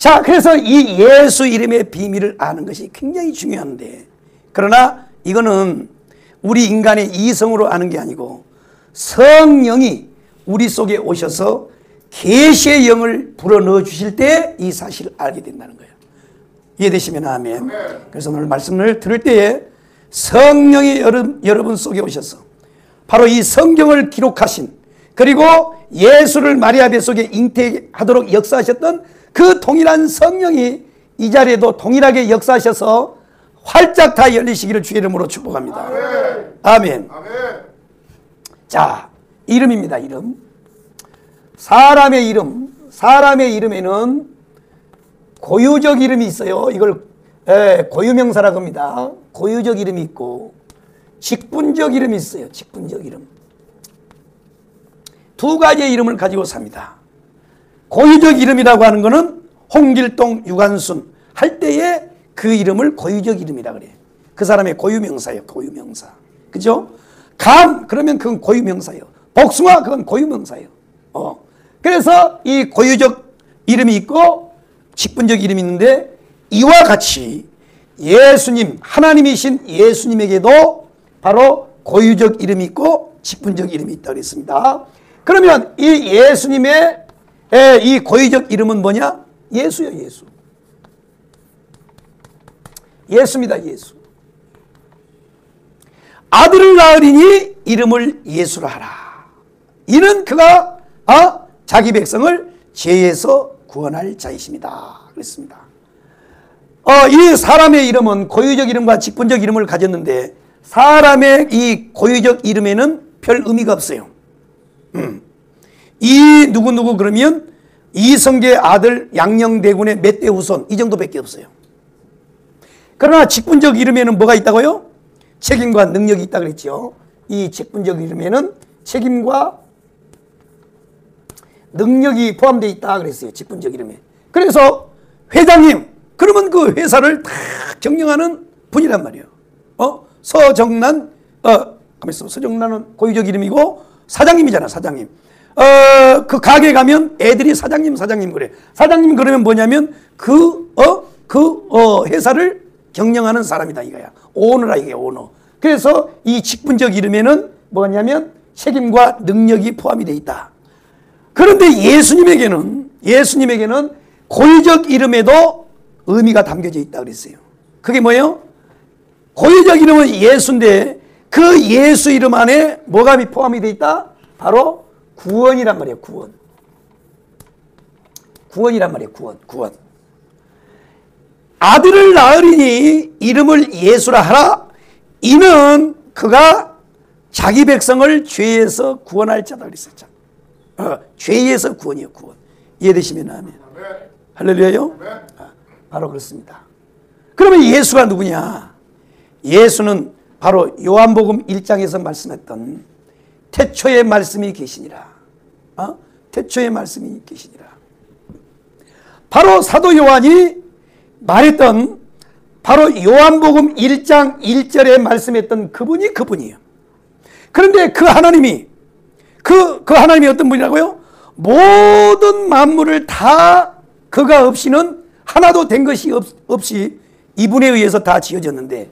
자, 그래서 이 예수 이름의 비밀을 아는 것이 굉장히 중요한데, 그러나 이거는 우리 인간의 이성으로 아는 게 아니고 성령이 우리 속에 오셔서 계시의 영을 불어넣어 주실 때 이 사실을 알게 된다는 거예요. 이해되시면 아멘. 그래서 오늘 말씀을 들을 때에 성령이 여러분 속에 오셔서 바로 이 성경을 기록하신, 그리고 예수를 마리아 뱃속에 잉태하도록 역사하셨던 그 동일한 성령이 이 자리에도 동일하게 역사하셔서 활짝 다 열리시기를 주의 이름으로 축복합니다. 아멘. 자, 이름입니다. 이름. 사람의 이름에는 고유적 이름이 있어요. 이걸 고유명사라고 합니다. 고유적 이름이 있고 직분적 이름이 있어요. 직분적 이름. 두 가지의 이름을 가지고 삽니다. 고유적 이름이라고 하는 것은 홍길동, 유관순 할 때에 그 이름을 고유적 이름이라 그래요. 그 사람의 고유명사예요. 고유명사. 그죠? 감, 그러면 그건 고유명사예요. 복숭아, 그건 고유명사예요. 그래서 이 고유적 이름이 있고 직분적 이름이 있는데, 이와 같이 예수님, 하나님이신 예수님에게도 바로 고유적 이름이 있고 직분적 이름이 있다고 그랬습니다. 그러면 이 예수님의 이 고유적 이름은 뭐냐? 예수요, 예수. 예수입니다, 예수. 아들을 낳으리니 이름을 예수라 하라. 이는 그가 자기 백성을 죄에서 구원할 자이십니다. 그랬습니다. 이 사람의 이름은 고유적 이름과 직분적 이름을 가졌는데, 사람의 이 고유적 이름에는 별 의미가 없어요. 이 누구 그러면 이성계의 아들 양녕대군의 몇 대 후손, 이 정도밖에 없어요. 그러나 직분적 이름에는 뭐가 있다고요? 책임과 능력이 있다 그랬죠. 이 직분적 이름에는 책임과 능력이 포함되어 있다 그랬어요. 직분적 이름에. 그래서 회장님, 그러면 그 회사를 다 경영하는 분이란 말이에요. 서정란, 가만있어. 서정란은 고유적 이름이고 사장님이잖아, 사장님. 그 가게 가면 애들이 사장님 그래. 사장님 그러면 뭐냐면 그 회사를 경영하는 사람이다 이거야. 오너라 이게 오너. 그래서 이 직분적 이름에는 뭐냐면 책임과 능력이 포함이 되어 있다. 그런데 예수님에게는 고유적 이름에도 의미가 담겨져 있다 그랬어요. 그게 뭐예요? 고유적 이름은 예수인데 그 예수 이름 안에 뭐가 포함이 되어 있다? 바로 구원이란 말이에요. 구원이란 말이에요. 구원. 아들을 낳으리니 이름을 예수라 하라. 이는 그가 자기 백성을 죄에서 구원할 자다 그랬어요. 죄에서 구원이요, 구원. 이해되시면 아멘. 할렐루야요. 바로 그렇습니다. 그러면 예수가 누구냐? 예수는 바로 요한복음 1장에서 말씀했던 태초의 말씀이 계시니라. 태초의 말씀이 계시니라. 바로 사도 요한이 말했던 바로 요한복음 1장 1절에 말씀했던 그분이 그분이에요. 그런데 그 하나님이 어떤 분이라고요? 모든 만물을 다 그가 없이는 하나도 된 것이 없이 이분에 의해서 다 지어졌는데,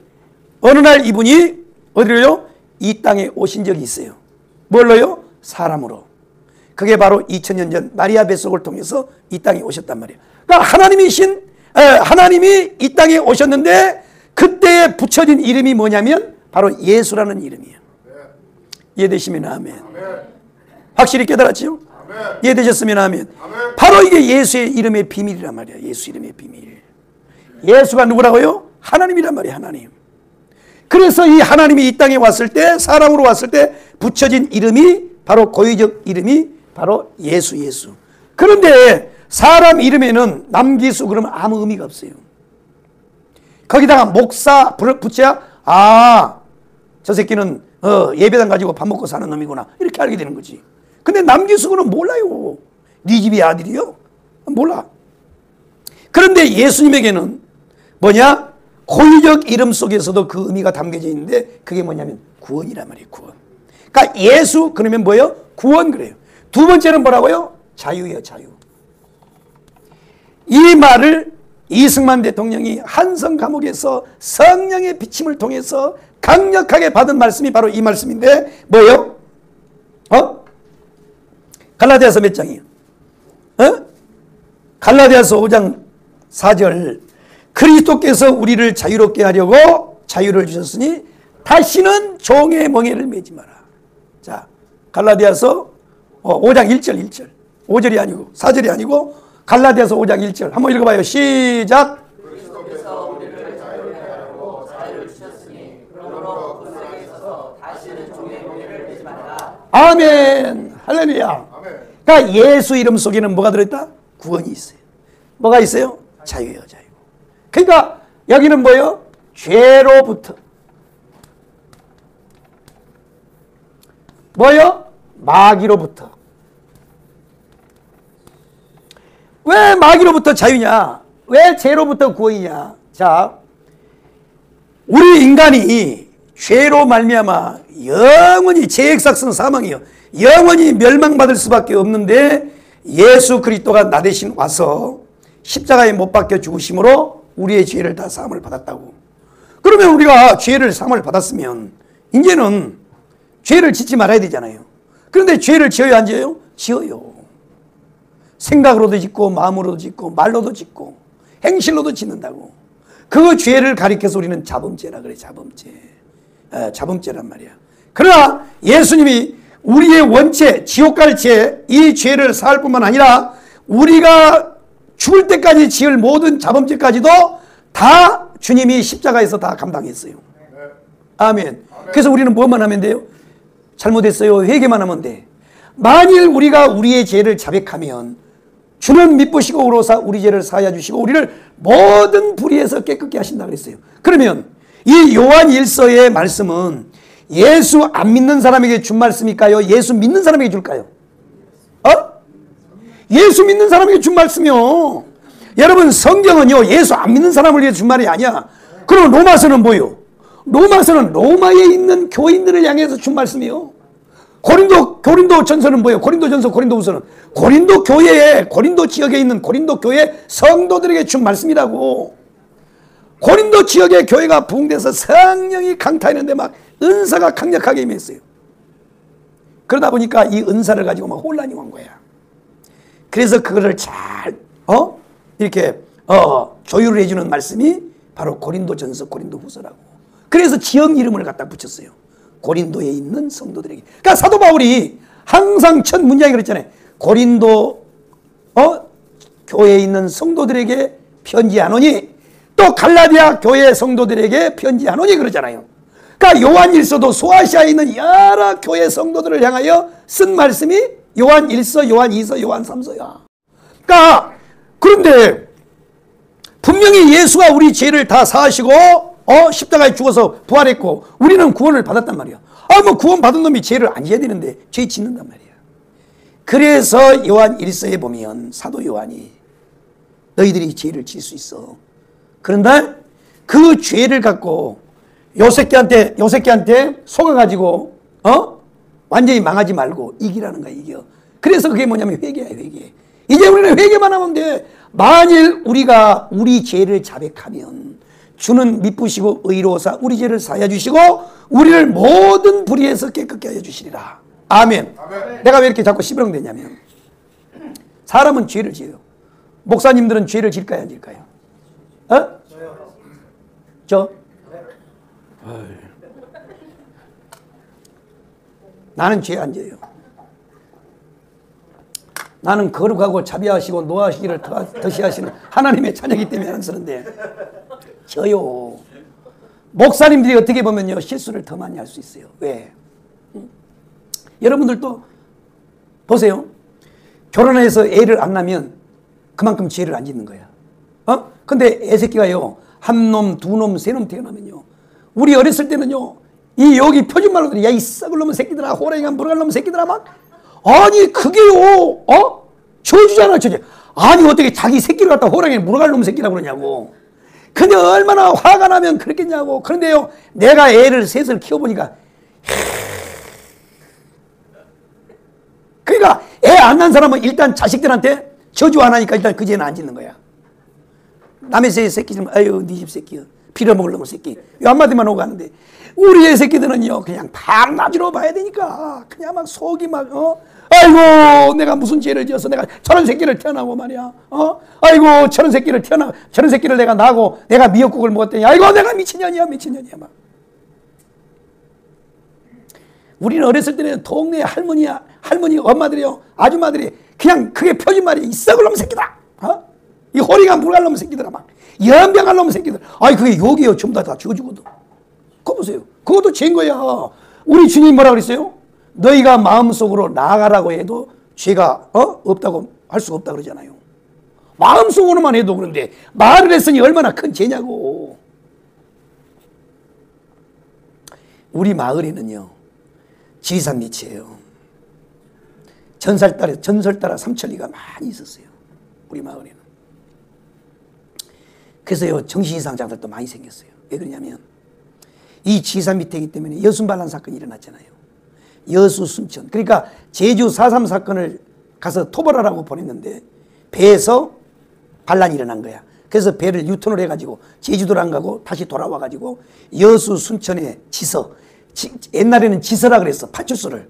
어느 날 이분이 어디로요? 이 땅에 오신 적이 있어요. 뭘로요? 사람으로. 그게 바로 2000년 전 마리아 뱃속을 통해서 이 땅에 오셨단 말이에요. 그러니까 하나님이 이 땅에 오셨는데 그때에 붙여진 이름이 뭐냐면 바로 예수라는 이름이에요. 이해되시면 아멘. 확실히 깨달았죠? 이해되셨으면 아멘. 바로 이게 예수의 이름의 비밀이란 말이야. 예수 이름의 비밀. 예수가 누구라고요? 하나님이란 말이야. 하나님. 그래서 이 하나님이 이 땅에 왔을 때, 사람으로 왔을 때 붙여진 이름이 바로 고유적 이름이 바로 예수. 그런데 사람 이름에는 남기수 그러면 아무 의미가 없어요. 거기다가 목사 붙여야 저 새끼는 예배당 가지고 밥 먹고 사는 놈이구나 이렇게 알게 되는 거지. 근데 남기수는 몰라요. 네 집이 아들이요? 몰라. 그런데 예수님에게는 뭐냐? 고유적 이름 속에서도 그 의미가 담겨져 있는데 그게 뭐냐면 구원이란 말이에요. 구원. 그러니까 예수 그러면 뭐예요? 구원 그래요. 두 번째는 뭐라고요? 자유예요. 자유. 이 말을 이승만 대통령이 한성 감옥에서 성령의 비침을 통해서 강력하게 받은 말씀이 바로 이 말씀인데 뭐예요? 갈라디아서 몇 장이에요? 갈라디아서 5장 4절. 그리스도께서 우리를 자유롭게 하려고 자유를 주셨으니 다시는 종의 멍에를 매지 마라. 자, 갈라디아서 5장 1절 5절이 아니고 4절이 아니고 갈라디아서 5장 1절 한번 읽어봐요. 시작. 그리스도께서 우리를 자유롭게 하려고 자유를 주셨으니 그러므로 그 속에 있어서 다시는 종의 멍에를 매지 말라. 아멘. 할렐루야. 그러니까 예수 이름 속에는 뭐가 들어있다? 구원이 있어요. 뭐가 있어요? 자유예요, 자유. 그러니까 여기는 뭐예요? 죄로부터. 뭐예요? 마귀로부터. 왜 마귀로부터 자유냐? 왜 죄로부터 구원이냐? 자, 우리 인간이 죄로 말미암아 영원히 죄액삭은 사망이요, 영원히 멸망받을 수밖에 없는데 예수 그리스도가 나 대신 와서 십자가에 못 박혀 죽으심으로 우리의 죄를 다 사함을 받았다고. 그러면 우리가 죄를 사함을 받았으면 이제는 죄를 짓지 말아야 되잖아요. 그런데 죄를 지어요, 안 지어요? 지어요. 생각으로도 짓고 마음으로도 짓고 말로도 짓고 행실로도 짓는다고. 그 죄를 가리켜서 우리는 자범죄라 그래. 자범죄. 자범죄란 말이야. 그러나 예수님이 우리의 원죄, 지옥 갈 죄, 이 죄를 사할 뿐만 아니라 우리가 죽을 때까지 지을 모든 자범죄까지도 다 주님이 십자가에서 다 감당했어요. 아멘. 그래서 우리는 뭐만 하면 돼요? 잘못했어요, 회개만 하면 돼. 만일 우리가 우리의 죄를 자백하면 주는 미쁘시고 의로사 우리 죄를 사하여 주시고 우리를 모든 불의에서 깨끗게 하신다 그랬어요. 그러면 이 요한 1서의 말씀은 예수 안 믿는 사람에게 준 말씀일까요? 예수 믿는 사람에게 줄까요? 예수 믿는 사람에게 준 말씀이요. 여러분, 성경은요 예수 안 믿는 사람을 위해 준 말이 아니야. 그럼 로마서는 뭐요? 로마서는 로마에 있는 교인들을 향해서 준 말씀이요. 고린도 전서는 뭐예요? 고린도 전서, 고린도 후서는 고린도 교회에, 고린도 지역에 있는 고린도 교회 성도들에게 준 말씀이라고. 고린도 지역의 교회가 부흥돼서 성령이 강타했는데 막 은사가 강력하게 임했어요. 그러다 보니까 이 은사를 가지고 막 혼란이 온 거야. 그래서 그거를 잘 이렇게 조율을 해주는 말씀이 바로 고린도 전서, 고린도 후서라고. 그래서 지역 이름을 갖다 붙였어요. 고린도에 있는 성도들에게. 그러니까 사도 바울이 항상 첫 문장이 그랬잖아요. 고린도 교회에 있는 성도들에게 편지하노니, 또 갈라디아 교회 성도들에게 편지하노니 그러잖아요. 그러니까 요한 1서도 소아시아에 있는 여러 교회 성도들을 향하여 쓴 말씀이 요한 1서, 요한 2서, 요한 3서야. 그러니까 그런데 분명히 예수가 우리 죄를 다 사하시고 십자가에 죽어서 부활했고 우리는 구원을 받았단 말이야. 뭐 구원 받은 놈이 죄를 안 지어야 되는데 죄 짓는단 말이야. 그래서 요한 1서에 보면 사도 요한이 너희들이 죄를 지을 수 있어. 그런데 그 죄를 갖고 요새끼한테 속아가지고 완전히 망하지 말고 이기라는 거야. 이겨. 그래서 그게 뭐냐면 회개야, 회개. 이제 우리는 회개만 하면 돼. 만일 우리가 우리 죄를 자백하면 주는 미쁘시고 의로우사 우리 죄를 사하여 주시고 우리를 모든 불의에서 깨끗게 하여 주시리라. 아멘. 아멘. 내가 왜 이렇게 자꾸 시부렁대냐면 사람은 죄를 지어요. 목사님들은 죄를 질까요, 안 질까요? 저? 나는 죄 안 져요. 나는 거룩하고 자비하시고 노하시기를 더시하시는 하나님의 자녀이기 때문에 안 쓰는데 저요. 목사님들이 어떻게 보면요 실수를 더 많이 할 수 있어요. 왜? 여러분들도 보세요. 결혼해서 애를 안 낳으면 그만큼 죄를 안 짓는 거야. 근데 애 새끼가요 한 놈, 두 놈, 세 놈 태어나면요, 우리 어렸을 때는요 이 여기 표준말로들이 야 이 썩을 놈의 새끼들아, 호랑이가 물어갈 놈의 새끼들아 막, 아니 그게요 저주잖아, 저주. 아니 어떻게 자기 새끼를 갖다 호랑이에 물어갈 놈의 새끼라고 그러냐고. 근데 얼마나 화가 나면 그랬겠냐고. 그런데요 내가 애를 셋을 키워보니까 그러니까 애 안 난 사람은 일단 자식들한테 저주 안 하니까 일단 그 죄는 안 짓는 거야. 남의 새끼 좀 아유 네 집 새끼 빌어먹을 놈의 새끼 이 한마디만 오고 가는데 우리 애 새끼들은요 그냥 박나주로 봐야 되니까 그냥 막 속이 막 아이고 내가 무슨 죄를 지어서 내가 저런 새끼를 태어나고 말이야 아이고 저런 새끼를 내가 낳고 내가 미역국을 먹었더니 아이고 내가 미친년이야 막. 우리는 어렸을 때는 동네 할머니 엄마들이요 아줌마들이 그냥 그게 표준 말이 이 썩을 놈의 새끼다 이 호리가 물갈 놈의 새끼들아 막 연병할 놈의 새끼들 아이 그게 욕이에요 전부 다 지워주거든. 그거 보세요 그것도 죄인 거야. 우리 주님이 뭐라 그랬어요? 너희가 마음속으로 나아가라고 해도 죄가 없다고 할 수가 없다 그러잖아요. 마음속으로만 해도 그런데 말을 했으니 얼마나 큰 죄냐고. 우리 마을에는요 지리산 밑이에요. 전설따라 삼천리가 많이 있었어요 우리 마을에는. 그래서요 정신이상자들도 많이 생겼어요. 왜 그러냐면 이 지리산 밑에이기 때문에 여순반란 사건이 일어났잖아요. 여수 순천 그러니까 제주 4.3 사건을 가서 토벌하라고 보냈는데 배에서 반란이 일어난 거야. 그래서 배를 유턴을 해가지고 제주도를 안 가고 다시 돌아와가지고 여수 순천에 옛날에는 지서라 그랬어. 파출소를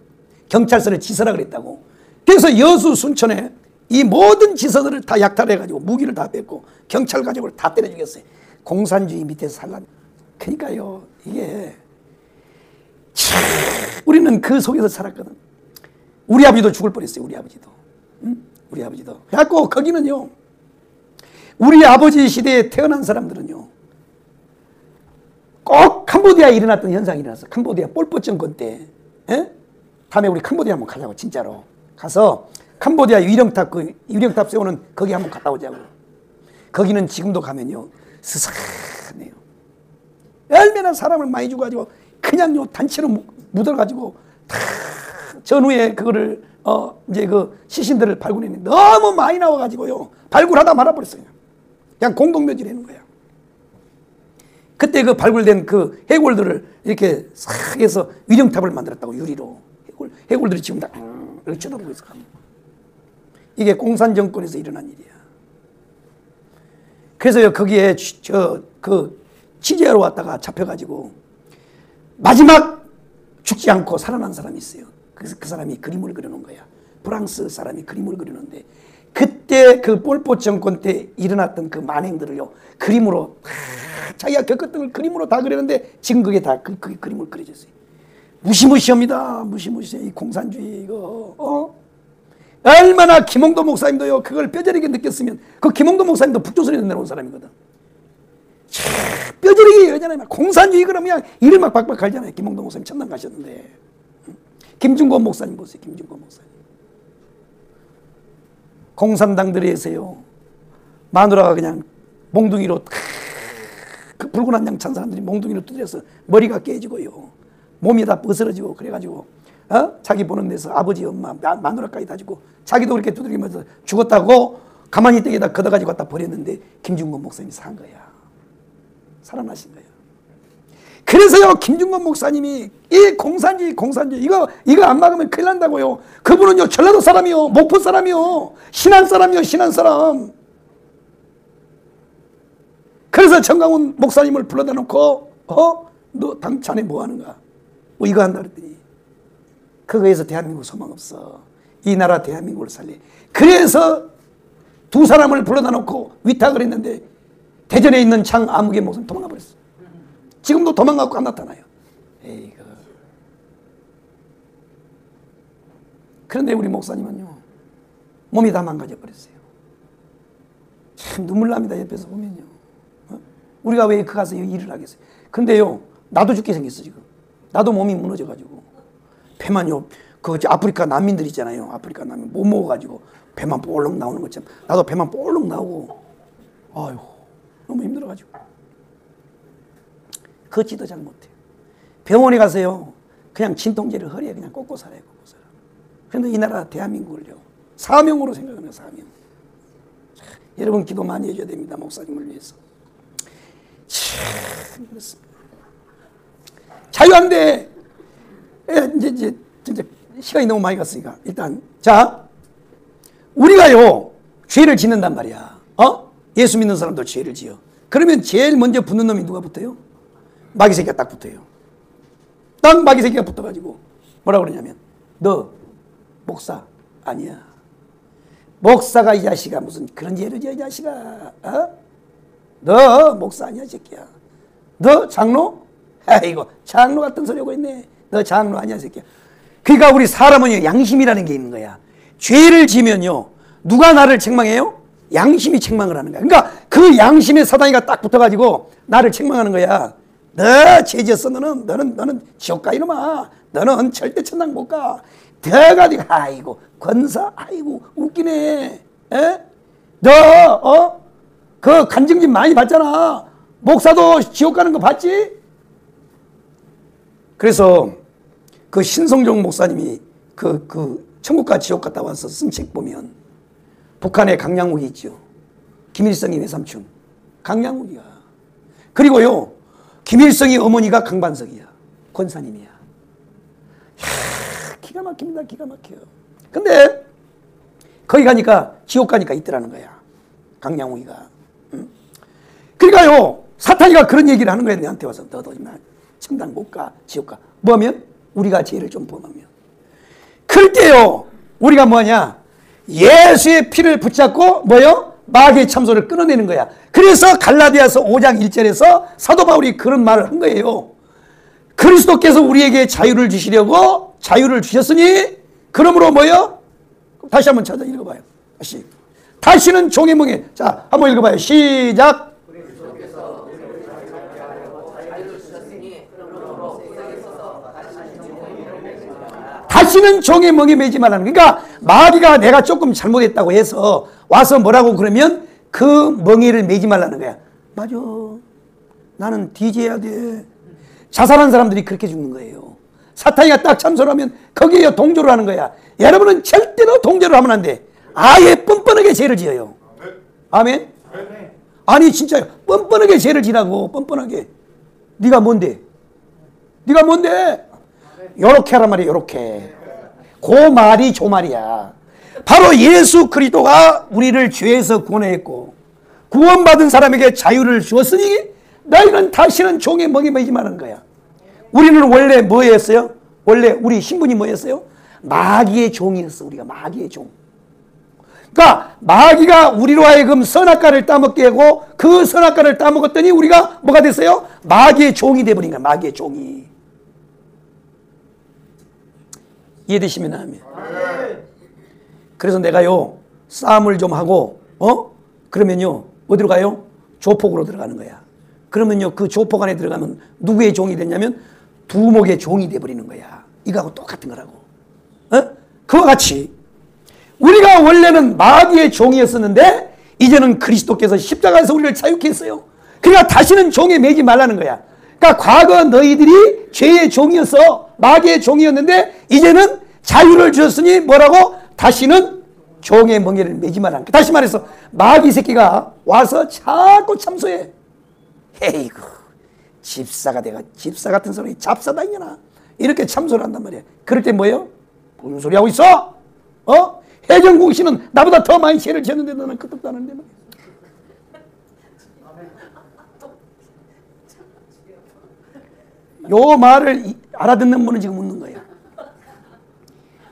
경찰서를 지서라 그랬다고. 그래서 여수 순천에 이 모든 지서들을 다 약탈해가지고 무기를 다 뺐고 경찰 가족을 다 때려 죽였어요. 공산주의 밑에서 살란. 그러니까요 이게 우리는 그 속에서 살았거든. 우리 아버지도 죽을 뻔했어요. 우리 아버지도. 응? 우리 아버지도. 그래갖고 거기는요 우리 아버지 시대에 태어난 사람들은요 꼭 캄보디아에 일어났던 현상이 일어났어. 캄보디아 폴포 정권 때. 다음에 우리 캄보디아 한번 가자고 진짜로. 가서 캄보디아 유령탑 세우는 거기 한번 갔다 오자고. 거기는 지금도 가면요 스산해요. 얼마나 사람을 많이 죽어가지고 그냥요 단체로 묻어가지고 다 전후에 그거를 이제 그 시신들을 발굴했는데 너무 많이 나와가지고요 발굴하다 말아버렸어요. 그냥 공동묘지를 해놓은 거야. 그때 그 발굴된 그 해골들을 이렇게 싹 해서 위령탑을 만들었다고. 유리로 해골들이 지금 다 이렇게 쳐다보고 있어. 이게 공산 정권에서 일어난 일이야. 그래서요 거기에 그 취재하러 왔다가 잡혀가지고 마지막 죽지 않고 살아난 사람이 있어요. 그래서 그 사람이 그림을 그려놓은 거야. 프랑스 사람이 그림을 그려놓은데 그때 그 폴포 정권 때 일어났던 그 만행들을요 그림으로 자기가 겪었던 걸 그림으로 다 그렸는데 지금 그게 다 그 그림을 그려졌어요. 무시무시합니다. 무시무시해. 이 공산주의 이거 얼마나 김홍도 목사님도요 그걸 뼈저리게 느꼈으면 그 김홍도 목사님도 북조선에서 내려온 사람이거든. 뼈저리게 여잖아요. 공산주의 그러면 이를 막 박박 갈잖아요. 김홍도 목사님 천당 가셨는데. 김중권 목사님 보세요. 김중권 목사님. 공산당들에서요 마누라가 그냥 몽둥이로 그 붉은 한양 찬 사람들이 몽둥이로 두드려서 머리가 깨지고요 몸이 다 벗어지고 그래가지고 자기 보는 데서 아버지 엄마 마누라까지 다 죽고 자기도 그렇게 두드리면서 죽었다고 가만히 떼기다 걷어가지고 갖다 버렸는데 김중권 목사님이 산 거야. 살아나신 거야. 그래서요 김중권 목사님이 이 공산주의 이거 안 막으면 큰일 난다고요. 그분은요 전라도 사람이요 목포 사람이요 신안 사람이요 신안 사람. 그래서 정강훈 목사님을 불러다 놓고 너 자네 뭐 하는가 뭐 이거 한다 그랬더니 그거에서 대한민국 소망 없어. 이 나라 대한민국을 살래. 그래서 두 사람을 불러다 놓고 위탁을 했는데 대전에 있는 장아무개 목사님 도망가 버렸어. 지금도 도망가고 안 나타나요. 에이그. 그런데 우리 목사님은요 몸이 다 망가져 버렸어요. 참 눈물 납니다. 옆에서 보면요. 우리가 왜 그 가서 일을 하겠어요. 근데요 나도 죽게 생겼어. 지금 나도 몸이 무너져 가지고 배만요 그 아프리카 난민들 있잖아요. 아프리카 난민 못 먹어가지고 배만 볼록 나오는 것처럼 나도 배만 볼록 나오고 아유 너무 힘들어가지고 걷지도 잘 못해요. 병원에 가서요 그냥 진통제를 허리에 그냥 꽂고 살아요. 꽂고 살아. 그런데 이 나라 대한민국을요 사명으로 생각하는 사명. 여러분 기도 많이 해줘야 됩니다. 목사님을 위해서. 참 그렇습니다. 자유한데 이제 진짜 시간이 너무 많이 갔으니까 일단 자 우리가요 죄를 짓는단 말이야. 예수 믿는 사람도 죄를 지어. 그러면 제일 먼저 붙는 놈이 누가 붙어요? 마귀 새끼가 딱 붙어요. 딱 마귀 새끼가 붙어가지고 뭐라 그러냐면 너 목사 아니야. 목사가 이 자식아 무슨 그런 죄를 지어 이 자식아. 어? 너 목사 아니야 새끼야. 너 장로? 아이고 장로 같은 소리 하고 있네. 너 장로 아니야 새끼야. 그러니까 우리 사람은 양심이라는 게 있는 거야. 죄를 지면요 누가 나를 책망해요? 양심이 책망을 하는 거야. 그러니까 그 양심에 사단이가 딱 붙어가지고 나를 책망하는 거야. 너 죄 지었어. 너는 지옥 가 이놈아. 너는 절대 천당 못 가. 돼가지고 아이고 권사 아이고 웃기네. 에? 너 그 간증집 많이 봤잖아. 목사도 지옥 가는 거 봤지? 그래서 그 신성종 목사님이 그 천국과 지옥 갔다 와서 쓴 책 보면 북한에 강양욱이 있죠. 김일성이 외삼촌 강양욱이야. 그리고요 김일성이 어머니가 강반석이야. 권사님이야. 이야, 기가 막힙니다. 기가 막혀요. 근데 거기 가니까 지옥 가니까 있더라는 거야. 강양욱이가. 그러니까요 사탄이가 그런 얘기를 하는 거야. 내한테 와서 너도 천당 못 가 지옥 가. 뭐하면? 우리가 죄를 좀 범하면. 그럴 때요 우리가 뭐하냐 예수의 피를 붙잡고 뭐요? 마귀의 참소를 끊어내는 거야. 그래서 갈라디아서 5장 1절에서 사도 바울이 그런 말을 한 거예요. 그리스도께서 우리에게 자유를 주시려고 자유를 주셨으니 그러므로 뭐요? 다시 한번 찾아 읽어봐요. 다시는 종의 멍에. 자 한번 읽어봐요. 시작. 다시는 종의 멍에 매지 말라는. 그러니까 마귀가 내가 조금 잘못했다고 해서 와서 뭐라고 그러면 그 멍에를 매지 말라는 거야. 맞아. 나는 뒤져야 돼. 자살한 사람들이 그렇게 죽는 거예요. 사탄이가 딱 참소를 하면 거기에 동조를 하는 거야. 여러분은 절대로 동조를 하면 안 돼. 아예 뻔뻔하게 죄를 지어요. 아멘? 아니 진짜요. 뻔뻔하게 죄를 지라고. 뻔뻔하게. 네가 뭔데? 네가 뭔데? 요렇게 하란 말이야. 요렇게. 그 말이 조 말이야. 바로 예수 그리스도가 우리를 죄에서 구원했고 구원받은 사람에게 자유를 주었으니 너희는 다시는 종의 멍에 매지 말라는 거야. 우리는 원래 뭐였어요? 원래 우리 신분이 뭐였어요? 마귀의 종이었어. 우리가 마귀의 종. 그러니까 마귀가 우리로 하여금 선악과를 따먹게 하고 그 선악과를 따먹었더니 우리가 뭐가 됐어요? 마귀의 종이 돼버린 거야. 마귀의 종이. 이해되시면 하면. 그래서 내가요 싸움을 좀 하고 그러면요 어디로 가요? 조폭으로 들어가는 거야. 그러면요 그 조폭 안에 들어가면 누구의 종이 됐냐면 두목의 종이 돼버리는 거야. 이거하고 똑같은 거라고. 그와 같이 우리가 원래는 마귀의 종이었었는데 이제는 그리스도께서 십자가에서 우리를 자유케 했어요. 그러니까 다시는 종에 매지 말라는 거야. 그러니까 과거 너희들이 죄의 종이었어. 마귀의 종이었는데 이제는 자유를 주셨으니 뭐라고? 다시는 종의 멍에를 매지 말라는 거야. 다시 말해서 마귀 새끼가 와서 자꾸 참소해. 에이구 집사가 내가 집사 같은 소리 잡사다 이년아. 이렇게 참소를 한단 말이야. 그럴 때 뭐예요? 무슨 소리 하고 있어? 해정국 씨는 나보다 더 많이 죄를 지었는데 너는 끄떡도 안 하는데 말이야. 요 말을 알아듣는 분은 지금 웃는 거야.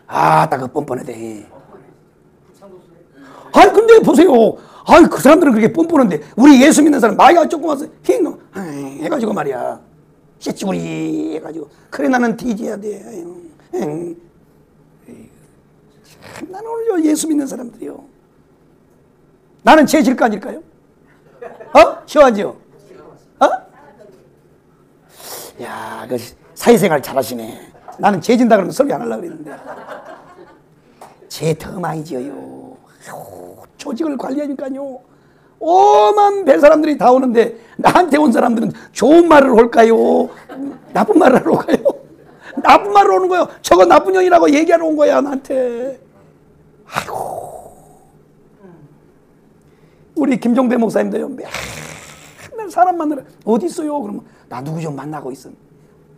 딱 그 뻔뻔하대. 아니 근데 보세요. 아니 그 사람들은 그렇게 뻔뻔한데 우리 예수 믿는 사람 마귀가 조금 와서 힝 해가지고 말이야. 쎄쭈리 해가지고 그래 나는 뒤져야 돼. 참, 나는 오늘 예수 믿는 사람들이요. 나는 죄 질까 아닐까요? 싫어하죠? 야, 그 사회생활 잘하시네. 나는 죄 진다 그러면 설교 안 하려고 그랬는데. 죄 더 많이 지어요. 조직을 관리하니까요. 오만 별 사람들이 다 오는데 나한테 온 사람들은 좋은 말을 올까요? 나쁜 말을 하러 올까요? 나쁜 말을 오는 거예요. 저거 나쁜 년이라고 얘기하러 온 거야 나한테. 아이고. 우리 김종대 목사님도요. 맨날 사람 만나러 어디 있어요? 그러면 나 누구 좀 만나고 있어.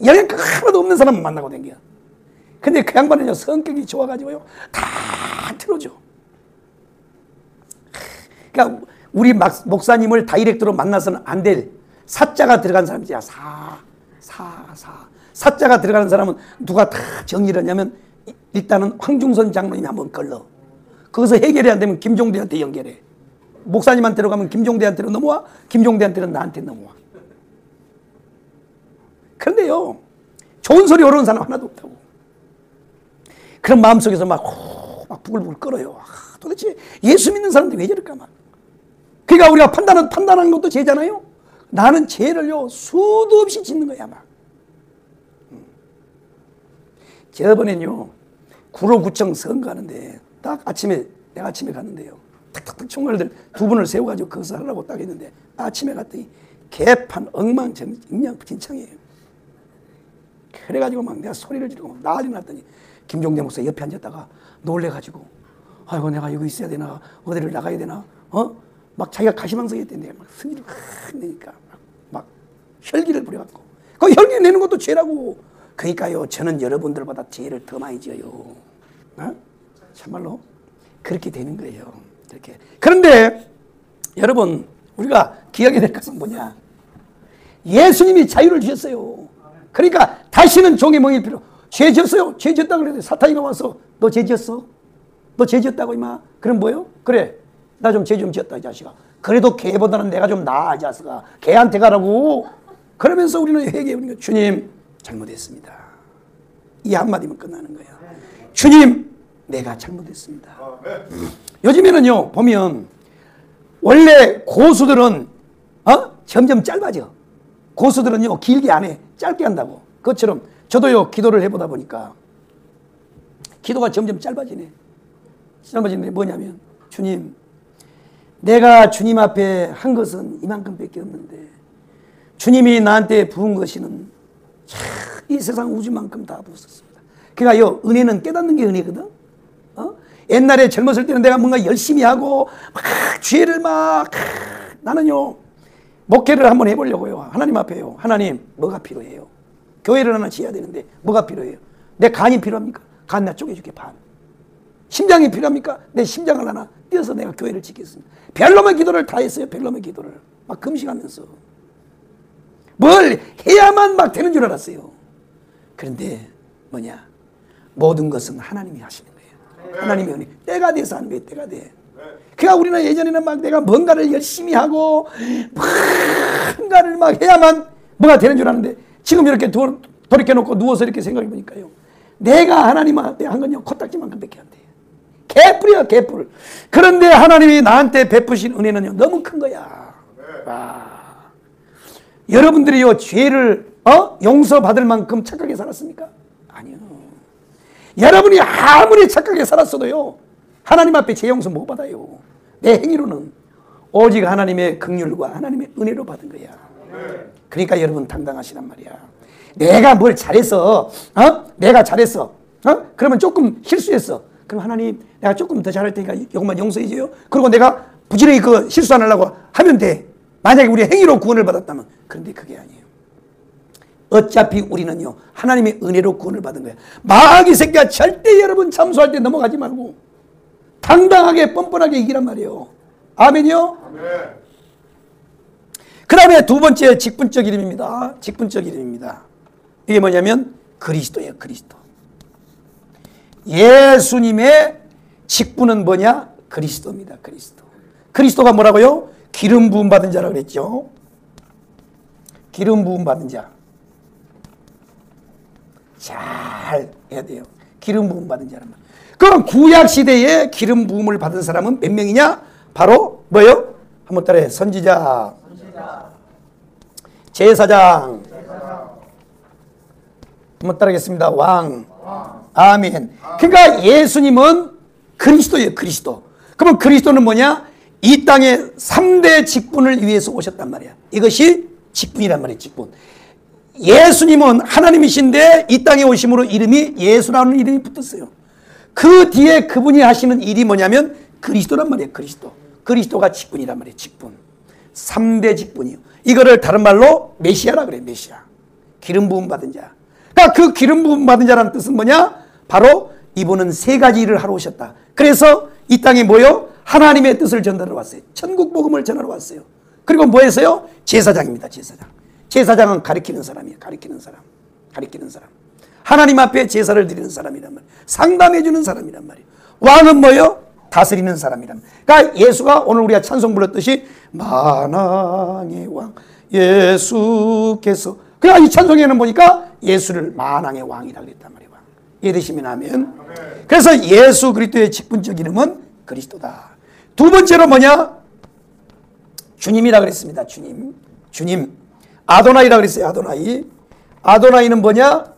영향 하나도 없는 사람만 만나고 댕겨. 근데 그 양반은요 성격이 좋아가지고요 다 틀어줘. 그러니까 우리 목사님을 다이렉트로 만나서는 안 될 사자가 들어간 사람이야. 사자가 들어가는 사람은 누가 다 정리를 하냐면 일단은 황중선 장로님이 한번 걸러. 거기서 해결이 안 되면 김종대한테 연결해. 목사님한테로 가면 김종대한테로 넘어와. 김종대한테는 나한테 넘어와. 그런데요, 좋은 소리 오르는 사람 하나도 없다고. 그런 마음속에서 막 부글부글 끓어요. 도대체 예수 믿는 사람들이 왜 저럴까 막. 그러니까 우리가 판단하는 것도 죄잖아요. 나는 죄를요 수도 없이 짓는 거야 막. 저번엔요 구로구청 선거하는데 딱 내가 아침에 갔는데요. 탁탁탁 총괄들 두 분을 세워가지고 거기서 하려고 딱 했는데 아침에 갔더니 개판 엉망진창이에요. 그래가지고 막 내가 소리를 지르고 막 난리 났더니 김종대 목사 옆에 앉았다가 놀래가지고 아이고 내가 여기 있어야 되나 어디를 나가야 되나 막 자기가 가시방석했던데 막 승리를 확 내니까 막 혈기를 부려갖고 그 혈기 내는 것도 죄라고. 그러니까요 저는 여러분들보다 죄를 더 많이 지어요. 참말로 그렇게 되는 거예요. 이렇게. 그런데 여러분 우리가 기억해야 될 것은 뭐냐? 예수님이 자유를 주셨어요. 그러니까 다시는 종의 멍일 필요. 죄 지었어요. 죄 지었다 그래도 사탄이가 와서 너 죄 지었어? 너 죄 지었다고 임마? 그럼 뭐요? 그래 나 좀 죄 좀 지었다 이 자식아. 그래도 개보다는 내가 좀 나아 이 자식아. 개한테 가라고. 그러면서 우리는 회개해보니까 주님 잘못했습니다. 이 한마디면 끝나는 거예요. 주님 내가 잘못했습니다. 요즘에는요 보면 원래 고수들은 점점 짧아져. 고수들은요 길게 안 해. 짧게 한다고. 그것처럼 저도요 기도를 해보다 보니까 기도가 점점 짧아지네. 짧아지는데 뭐냐면 주님 내가 주님 앞에 한 것은 이만큼밖에 없는데 주님이 나한테 부은 것이는 이 세상 우주만큼 다 부었습니다. 그러니까요 은혜는 깨닫는 게 은혜거든. 옛날에 젊었을 때는 내가 뭔가 열심히 하고 막 죄를 나는요 목회를 한번 해보려고요. 하나님 앞에요. 하나님 뭐가 필요해요? 교회를 하나 지어야 되는데 뭐가 필요해요? 내 간이 필요합니까? 간 나 쪼개줄게 반. 심장이 필요합니까? 내 심장을 하나 띄어서 내가 교회를 짓겠습니다. 별놈의 기도를 다 했어요. 별놈의 기도를 막 금식하면서 뭘 해야만 막 되는 줄 알았어요. 그런데 뭐냐 모든 것은 하나님이 하시는 거예요. 하나님이 은혜 때가 돼서 하는 거예요. 때가 돼. 그러니까 우리는 예전에는 막 내가 뭔가를 열심히 하고 뭔가를 막 해야만 뭐가 되는 줄 아는데 지금 이렇게 돌이켜놓고 누워서 이렇게 생각해 보니까요 내가 하나님한테 한 건요 코딱지만큼밖에 안 돼요. 개뿔이야 개뿔. 그런데 하나님이 나한테 베푸신 은혜는요 너무 큰 거야. 여러분들이요 죄를 용서받을 만큼 착하게 살았습니까? 아니요. 여러분이 아무리 착하게 살았어도요 하나님 앞에 죄 용서 못 받아요. 내 행위로는 오직 하나님의 긍휼과 하나님의 은혜로 받은 거야. 그러니까 여러분 당당하시란 말이야. 내가 뭘 잘했어. 내가 잘했어. 그러면 조금 실수했어. 그럼 하나님 내가 조금 더 잘할 테니까 이것만 용서해 줘요. 그리고 내가 부지런히 그 실수 안 하려고 하면 돼. 만약에 우리 행위로 구원을 받았다면. 그런데 그게 아니에요. 어차피 우리는요 하나님의 은혜로 구원을 받은 거야. 마귀 새끼야 절대 여러분 참소할 때 넘어가지 말고 당당하게 뻔뻔하게 이기란 말이에요. 아멘이요? 아멘. 그 다음에 두 번째 직분적 이름입니다. 직분적 이름입니다. 이게 뭐냐면 그리스도예요. 그리스도. 예수님의 직분은 뭐냐? 그리스도입니다. 그리스도. 그리스도가 뭐라고요? 기름 부음 받은 자라고 그랬죠. 기름 부음 받은 자. 잘 해야 돼요. 기름 부음 받은 자란 말. 그럼 구약 시대에 기름 부음을 받은 사람은 몇 명이냐? 바로 뭐요? 한번 따라해. 선지자, 제사장, 한번 따라하겠습니다. 왕. 아멘. 그러니까 예수님은 그리스도예요. 그리스도. 그러면 그리스도는 뭐냐? 이 땅에 3대 직분을 위해서 오셨단 말이야. 이것이 직분이란 말이에요. 직분. 예수님은 하나님이신데 이 땅에 오심으로 이름이 예수라는 이름이 붙었어요. 그 뒤에 그분이 하시는 일이 뭐냐면 그리스도란 말이에요. 그리스도. 그리스도가 직분이란 말이에요. 직분. 3대 직분이요. 이거를 다른 말로 메시아라 그래요. 메시아. 기름 부음 받은 자. 그러니까 그 기름 부음 받은 자라는 뜻은 뭐냐? 바로 이분은 세 가지 일을 하러 오셨다. 그래서 이 땅에 뭐요? 하나님의 뜻을 전달하러 왔어요. 천국 복음을 전하러 왔어요. 그리고 뭐 했어요? 제사장입니다. 제사장. 제사장은 가리키는 사람이에요. 가리키는 사람. 가리키는 사람. 하나님 앞에 제사를 드리는 사람이란 말이에요. 상담해 주는 사람이란 말이에요. 왕은 뭐예요? 다스리는 사람이란 말이에요. 그러니까 예수가 오늘 우리가 찬송 불렀듯이 만왕의 왕 예수께서, 그러니까 이 찬송에는 보니까 예수를 만왕의 왕이라고 그랬단 말이에요. 이해되시면 하면. 그래서 예수 그리스도의 직분적 이름은 그리스도다. 두 번째로 뭐냐? 주님이라 그랬습니다. 주님. 주님. 아도나이라 그랬어요. 아도나이. 아도나이는 뭐냐?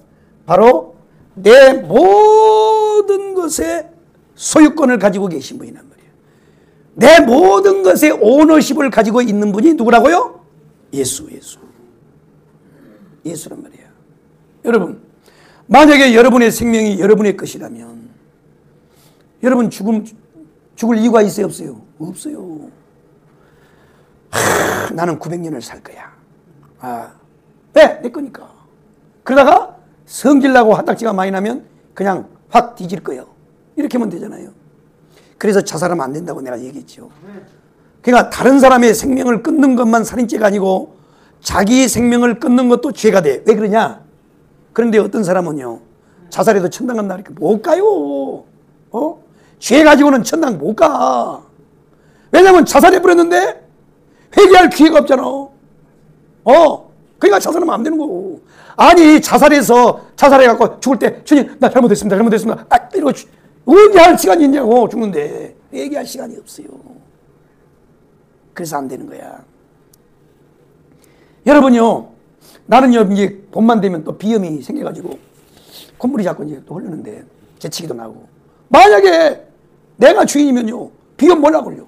바로 내 모든 것에 소유권을 가지고 계신 분이란 말이에요. 내 모든 것에 오너십을 가지고 있는 분이 누구라고요? 예수. 예수란 말이에요. 여러분, 만약에 여러분의 생명이 여러분의 것이라면 여러분 죽을 이유가 있어요? 없어요? 없어요. 나는 900년을 살 거야. 왜? 내 거니까. 그러다가 성질나고 화딱지가 많이 나면 그냥 확 뒤질 거예요. 이렇게 하면 되잖아요. 그래서 자살하면 안 된다고 내가 얘기했죠. 그러니까 다른 사람의 생명을 끊는 것만 살인죄가 아니고 자기 생명을 끊는 것도 죄가 돼. 왜 그러냐? 그런데 어떤 사람은요, 자살해도 천당 간다 그러니까 못 가요. 죄 가지고는 천당 못 가. 왜냐면 자살해버렸는데 회개할 기회가 없잖아. 그러니까 자살하면 안 되는 거고. 아니, 자살해갖고 죽을 때, 주님, 나 잘못했습니다. 이러고 언제 할 시간이 있냐고, 죽는데. 얘기할 시간이 없어요. 그래서 안 되는 거야. 여러분요, 나는요, 이제 봄만 되면 또 비염이 생겨가지고, 콧물이 자꾸 이제 또 흐르는데, 재치기도 나고. 만약에 내가 주인이면요, 비염 몰라 걸려.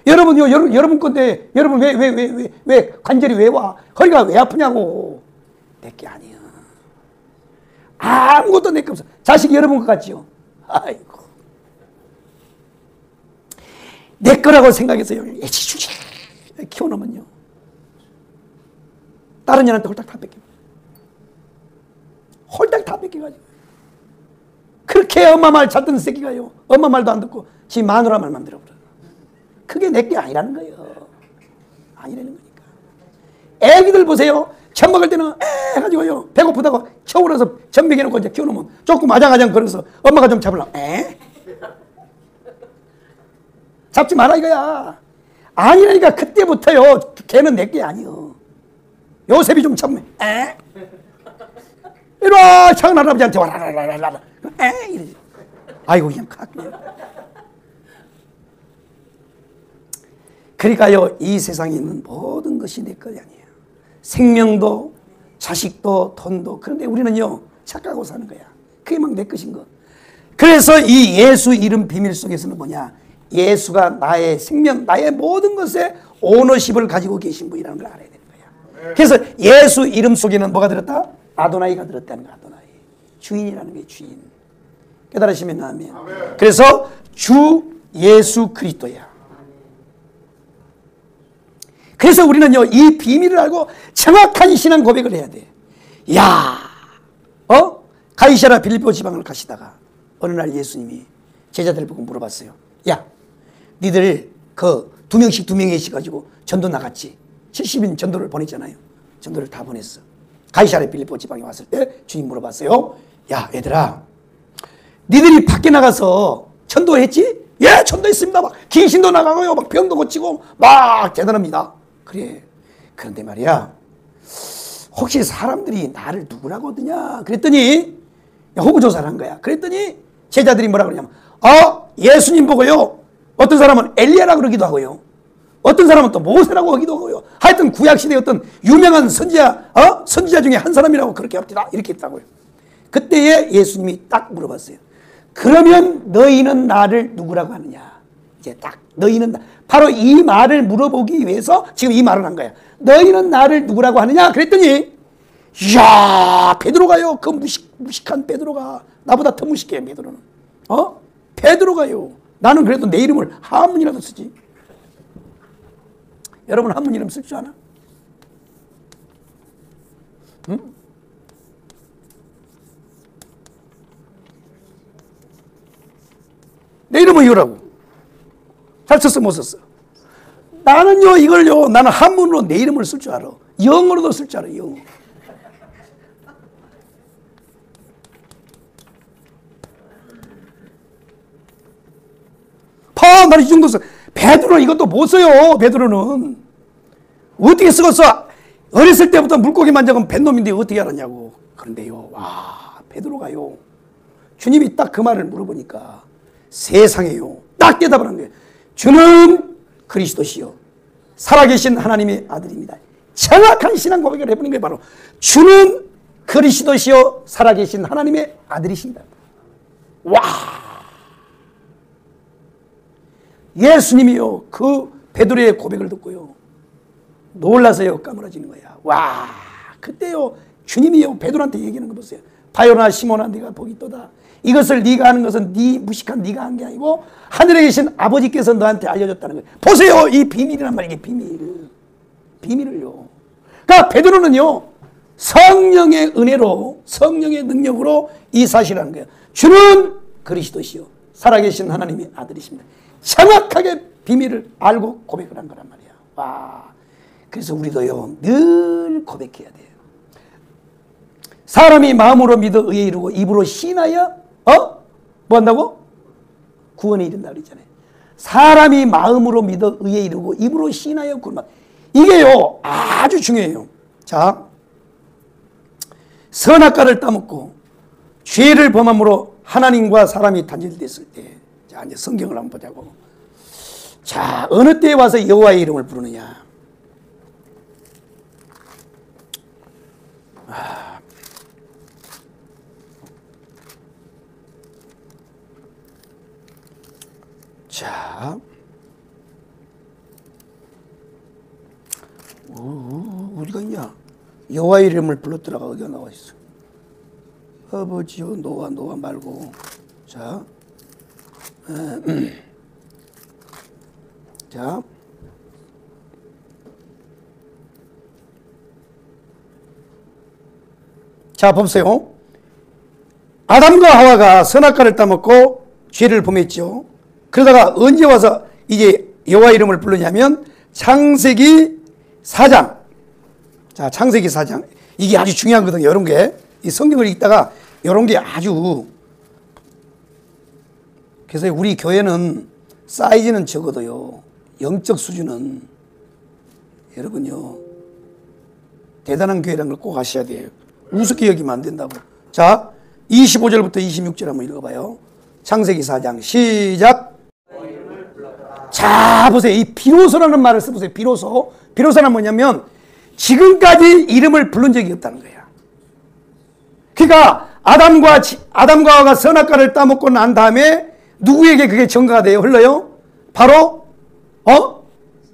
여러분요, 여러분 건데, 여러분 왜 관절이 왜 와? 허리가 왜 아프냐고. 내게 아니야. 아무것도 내게 없어. 자식이 여러분 것 같지요? 아이고. 내 거라고 생각해서요, 애지중지 키워놓으면요, 다른 년한테 홀딱 다 뺏겨. 홀딱 다 뺏겨가지고. 그렇게 엄마 말 잘 듣는 새끼가요, 엄마 말도 안 듣고 지 마누라 말만 들어버려. 그게 내게 아니라는 거예요. 아니라는 거니까. 애기들 보세요. 젖 먹을 때는 해가지고요, 배고프다고 쳐울어서 젖 먹여놓고 이제 키워놓으면 조금 아장아장 걸어서 엄마가 좀 잡으려고 잡지 마라 이거야. 아니라니까. 그때부터요, 걔는 내게 아니요. 요셉이 좀 참으면 이리와, 작은 할아버지한테 와라라라라라 이러지. 아이고 그냥 가 그냥. 그러니까요, 이 세상에 있는 모든 것이 내 것이 아니에요. 생명도, 자식도, 돈도. 그런데 우리는요, 착각하고 사는 거야. 그게 막 내 것인 거. 그래서 이 예수 이름 비밀 속에서는 뭐냐? 예수가 나의 생명, 나의 모든 것에 오너십을 가지고 계신 분이라는 걸 알아야 되는 거야. 그래서 예수 이름 속에는 뭐가 들었다? 아도나이가 들었다는 거야. 아도나이. 주인이라는 게 주인. 깨달으시면 아멘. 그래서 주 예수 그리스도야. 그래서 우리는요, 이 비밀을 알고 정확한 신앙 고백을 해야 돼. 야, 가이사랴 빌립보 지방을 가시다가 어느 날 예수님이 제자들을 보고 물어봤어요. 야, 니들 그 2명씩 가지고 전도 나갔지. 70인 전도를 보냈잖아요. 전도를 다 보냈어. 가이사랴 빌립보 지방에 왔을 때 주님 물어봤어요. 야, 얘들아, 니들이 밖에 나가서 전도했지? 예, 전도했습니다. 막 귀신도 나가고요, 막 병도 고치고 막 대단합니다. 그래. 그런데 말이야, 혹시 사람들이 나를 누구라고 하더냐? 그랬더니 호구조사를 한 거야. 그랬더니 제자들이 뭐라 그러냐면, 예수님 보고요, 어떤 사람은 엘리야라고 그러기도 하고요, 어떤 사람은 또 모세라고 하기도 하고요, 하여튼 구약시대의 어떤 유명한 선지자 중에 한 사람이라고 그렇게 합니다. 이렇게 했다고요. 그때에 예수님이 딱 물어봤어요. 그러면 너희는 나를 누구라고 하느냐? 이제 딱 너희는 바로 이 말을 물어보기 위해서 지금 이 말을 한 거야. 너희는 나를 누구라고 하느냐? 그랬더니 이야, 베드로가요, 그 무식한 베드로가, 나보다 더 무식해 베드로는. 베드로가요, 나는 그래도 내 이름을 한문이라도 쓰지. 여러분 한문 이름 쓸 줄 아나? 응? 내 이름은 이거라고. 잘 썼어, 못 썼어? 나는요, 이걸요, 나는 한문으로 내 이름을 쓸 줄 알아. 영어로도 쓸 줄 알아, 영어. 나는 이 정도 써. 베드로는 이것도 못 써요, 베드로는. 어떻게 쓰겠어? 어렸을 때부터 물고기 만져본 뱃놈인데 어떻게 알았냐고. 그런데요, 와, 베드로가요, 주님이 딱 그 말을 물어보니까 세상에요, 딱 대답을 한 거예요. 주는 그리스도시요 살아계신 하나님의 아들입니다. 정확한 신앙 고백을 해보는 게 바로 주는 그리스도시요 살아계신 하나님의 아들이십니다. 와, 예수님이요, 그 베드로의 고백을 듣고요, 놀라서요, 까무러지는 거야. 와, 그때요, 주님이요, 베드로한테 얘기하는 거 보세요. 바요나 시몬아, 네가 복이 있도다. 이것을 네가 하는 것은 네 무식한 네가 한 게 아니고 하늘에 계신 아버지께서 너한테 알려줬다는 거예요. 보세요, 이 비밀이란 말이에요. 이게 비밀을요. 그러니까 베드로는요, 성령의 은혜로, 성령의 능력으로 이 사실을 하는 거예요. 주는 그리스도시요 살아계신 하나님의 아들이십니다. 정확하게 비밀을 알고 고백을 한 거란 말이야. 와, 그래서 우리도요, 늘 고백해야 돼요. 사람이 마음으로 믿어 의에 이르고 입으로 신하여 뭐 한다고? 구원에 이른다 그랬잖아요. 사람이 마음으로 믿어 의에 이르고 입으로 신하여 구원. 이게요, 아주 중요해요. 자, 선악과를 따먹고 죄를 범함으로 하나님과 사람이 단절됐을 때, 자, 이제 성경을 한번 보자고. 자, 어느 때에 와서 여호와의 이름을 부르느냐? 자, 어디가 있냐? 여호와의 이름을 불렀더라가 어디가 나와 있어? 아버지요, 노아 말고. 자, 자, 자, 보세요. 아담과 하와가 선악과를 따먹고 죄를 범했죠. 그러다가 언제 와서 이제 여호와 이름을 부르냐면 창세기 4장. 자, 창세기 4장. 이게 아주 중요한 거거든요. 이런 게. 이 성경을 읽다가 이런 게 아주. 그래서 우리 교회는 사이즈는 적어도요, 영적 수준은 여러분요, 대단한 교회라는 걸 꼭 아셔야 돼요. 우습게 여기면 안 된다고. 자, 25절부터 26절 한번 읽어봐요. 창세기 4장 시작. 자, 보세요. 이 비로소라는 말을 써보세요. 비로소. 비로소는 뭐냐면 지금까지 이름을 부른 적이 없다는 거야. 그러니까 아담과 하와가 선악과를 따먹고 난 다음에 누구에게 그게 전가가 돼요? 흘러요? 바로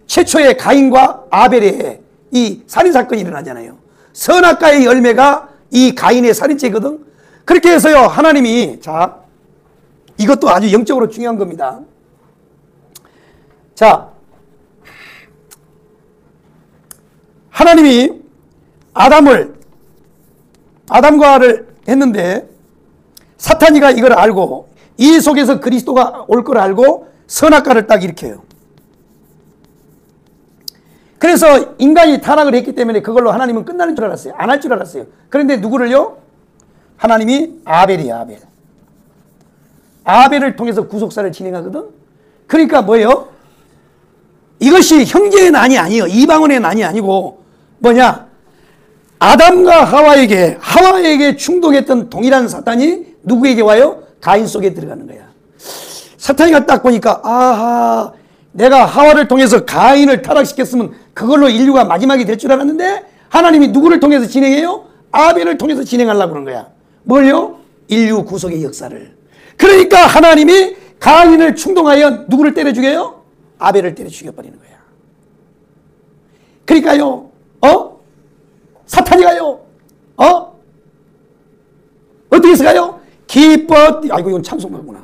최초의 가인과 아벨의 이 살인사건이 일어나잖아요. 선악과의 열매가 이 가인의 살인죄거든. 그렇게 해서요, 하나님이, 자, 이것도 아주 영적으로 중요한 겁니다. 자, 하나님이 아담과 하와를 했는데 사탄이가 이걸 알고 이 속에서 그리스도가 올 걸 알고 선악과를 딱 일으켜요. 그래서 인간이 타락을 했기 때문에 그걸로 하나님은 끝나는 줄 알았어요. 안 할 줄 알았어요. 그런데 누구를요? 하나님이 아벨이야, 아벨을 통해서 구속사를 진행하거든. 그러니까 뭐예요? 이것이 형제의 난이 아니에요. 이방원의 난이 아니고 뭐냐? 아담과 하와에게 충동했던 동일한 사탄이 누구에게 와요? 가인 속에 들어가는 거야. 사탄이가 딱 보니까, 아하, 내가 하와를 통해서 가인을 타락시켰으면 그걸로 인류가 마지막이 될 줄 알았는데 하나님이 누구를 통해서 진행해요? 아벨을 통해서 진행하려고 그런 거야. 뭘요? 인류 구속의 역사를. 그러니까 하나님이 가인을 충동하여 누구를 때려 죽여요? 아벨을 때려 죽여버리는 거야. 그러니까요, 사탄이 가요, 어떻게 해서 가요? 아이고, 이건 찬송가구나.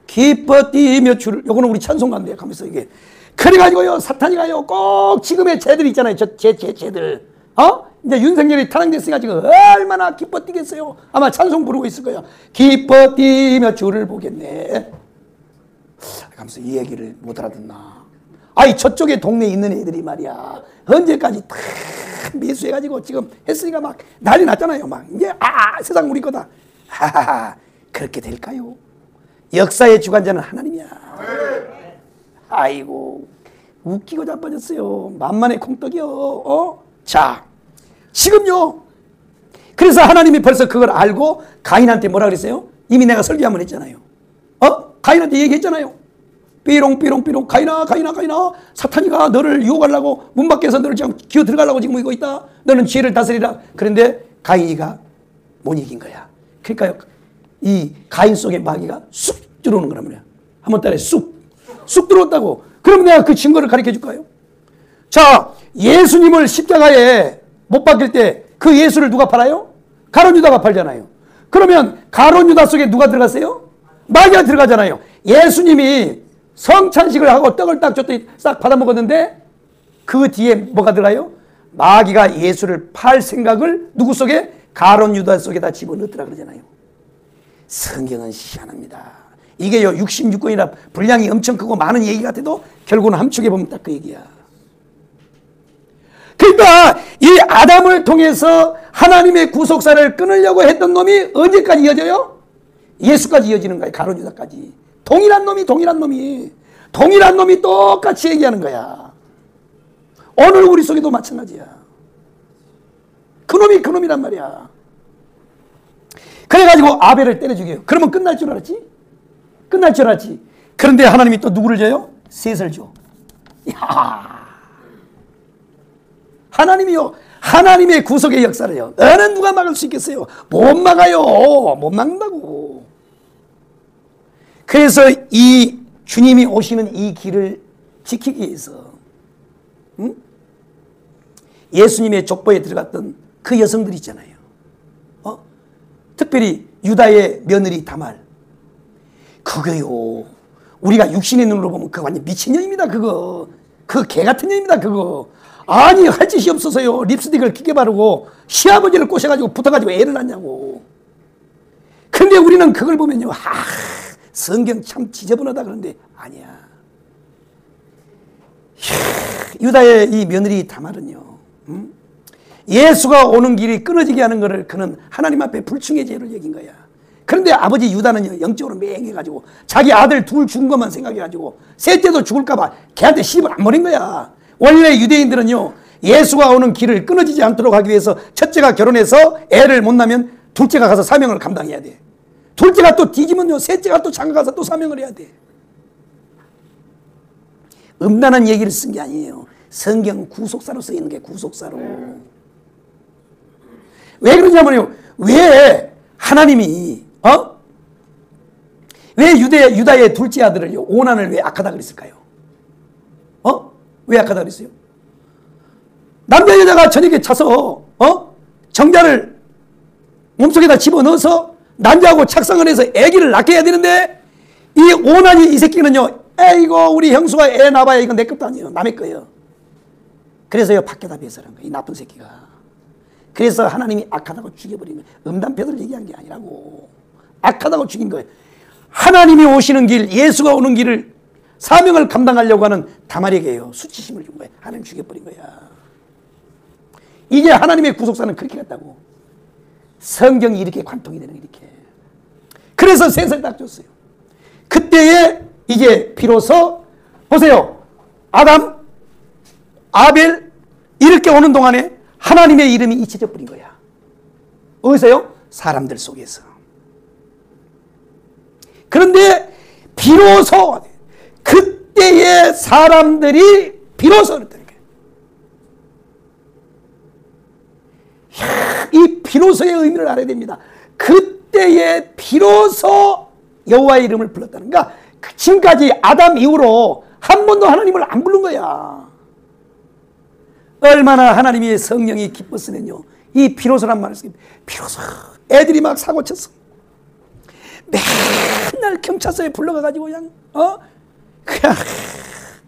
기뻐 뛰며 주를, 요거는 우리 찬송가인데, 가면서 이게. 그래가지고요, 사탄이 가요, 꼭 지금의 쟤들 있잖아요. 쟤들. 이제 윤석열이 탄핵됐으니까 지금 얼마나 기뻐 뛰겠어요? 아마 찬송 부르고 있을 거예요. 기뻐 뛰며 주를 보겠네. 하면서 이 얘기를 못 알아듣나. 아이 저쪽에 동네에 있는 애들이 말이야 언제까지 다 매수해가지고 지금 했으니까 막 난리 났잖아요. 막 이제 세상 우리 거다. 하하하, 그렇게 될까요? 역사의 주관자는 하나님이야. 아이고 웃기고 자빠졌어요. 만만의 콩떡이요. 자 지금요, 그래서 하나님이 벌써 그걸 알고 가인한테 뭐라 그랬어요? 이미 내가 설교 한번 했잖아요. 가인한테 얘기했잖아요. 삐롱 가인아 사탄이가 너를 유혹하려고 문 밖에서 너를 지금 기어 들어가려고 지금 이거 있다. 너는 지혜를 다스리라. 그런데 가인이가 못 이긴 거야. 그러니까 이 가인 속에 마귀가 쑥 들어오는 거란 말이야. 한번 따라해. 쑥 들어왔다고. 그럼 내가 그 증거를 가르쳐 줄까요? 자, 예수님을 십자가에 못 박힐 때 그 예수를 누가 팔아요? 가룟 유다가 팔잖아요. 그러면 가룟 유다 속에 누가 들어갔어요? 마귀가 들어가잖아요. 예수님이 성찬식을 하고 떡을 딱 줬더니 싹 받아 먹었는데 그 뒤에 뭐가 들어가요? 마귀가 예수를 팔 생각을 누구 속에? 가룟 유다 속에다 집어넣더라 그러잖아요. 성경은 희한합니다. 이게요 66권이나 분량이 엄청 크고 많은 얘기 같아도 결국은 함축해 보면 딱 그 얘기야. 그러니까 이 아담을 통해서 하나님의 구속사를 끊으려고 했던 놈이 언제까지 이어져요? 예수까지 이어지는 거예요. 가룟 유다까지. 동일한 놈이 똑같이 얘기하는 거야. 오늘 우리 속에도 마찬가지야. 그놈이 그놈이란 말이야. 그래가지고 아벨을 때려 죽여요. 그러면 끝날 줄 알았지? 그런데 하나님이 또 누구를 줘요? 셋을 줘. 야, 하나님이요, 하나님의 구속의 역사를요 어느 누가 막을 수 있겠어요? 못 막아요. 못 막는다고. 그래서 이 주님이 오시는 이 길을 지키기 위해서 예수님의 족보에 들어갔던 그 여성들 있잖아요. 특별히 유다의 며느리 다말. 그거요, 우리가 육신의 눈으로 보면 그거 완전 미친년입니다. 그거 그 개같은 년입니다. 그거 아니 할 짓이 없어서요 립스틱을 깊게 바르고 시아버지를 꼬셔가지고 붙어가지고 애를 낳냐고. 근데 우리는 그걸 보면요, 성경 참 지저분하다 그러는데 아니야. 유다의 이 며느리 다말은요, 예수가 오는 길이 끊어지게 하는 것을 그는 하나님 앞에 불충의 죄를 여긴 거야. 그런데 아버지 유다는요 영적으로 맹해가지고 자기 아들 둘 죽은 것만 생각해가지고 셋째도 죽을까봐 걔한테 시집을 안 보낸 거야. 원래 유대인들은요 예수가 오는 길을 끊어지지 않도록 하기 위해서 첫째가 결혼해서 애를 못 낳으면 둘째가 가서 사명을 감당해야 돼. 둘째가 또 뒤지면요 셋째가 또 장가가서 또 사명을 해야 돼. 음란한 얘기를 쓴 게 아니에요. 성경 구속사로 써 있는 게 구속사로. 왜 그러냐면요, 왜 하나님이 왜 유다의 둘째 아들을요 오난을 왜 악하다 그랬을까요? 왜 악하다 그랬어요? 남자 여자가 저녁에 차서 정자를 몸속에다 집어넣어서 남자하고 착상을 해서 아기를 낳게 해야 되는데 이 오난이 이 새끼는요, 이거 우리 형수가 애 낳아봐야 이건 내 것도 아니에요. 남의 거예요. 그래서요 밖에다 배설한 거예요. 이 나쁜 새끼가. 그래서 하나님이 악하다고 죽여버린 거예요. 음담패들 얘기한 게 아니라고. 악하다고 죽인 거예요. 하나님이 오시는 길, 예수가 오는 길을 사명을 감당하려고 하는 다말에게요 수치심을 준 거예요. 하나님 죽여버린 거야. 이게 하나님의 구속사는 그렇게 갔다고. 성경이 이렇게 관통이 되는 이렇게. 그래서 셋을 딱 줬어요. 그때에 이제 비로소 보세요. 아담, 아벨 이렇게 오는 동안에 하나님의 이름이 잊혀져 버린 거야. 어디서요? 사람들 속에서. 그런데 비로소 그때의 사람들이 비로소 그랬다는 거예요. 이 비로소의 의미를 알아야 됩니다. 그때의 비로소 여호와의 이름을 불렀다는 거야. 지금까지 아담 이후로 한 번도 하나님을 안 부른 거야. 얼마나 하나님의 성령이 기뻤으면요 이 비로소란 말을 쓰기. 비로소 애들이 막 사고 쳤어. 맨날 경찰서에 불러가가지고 그냥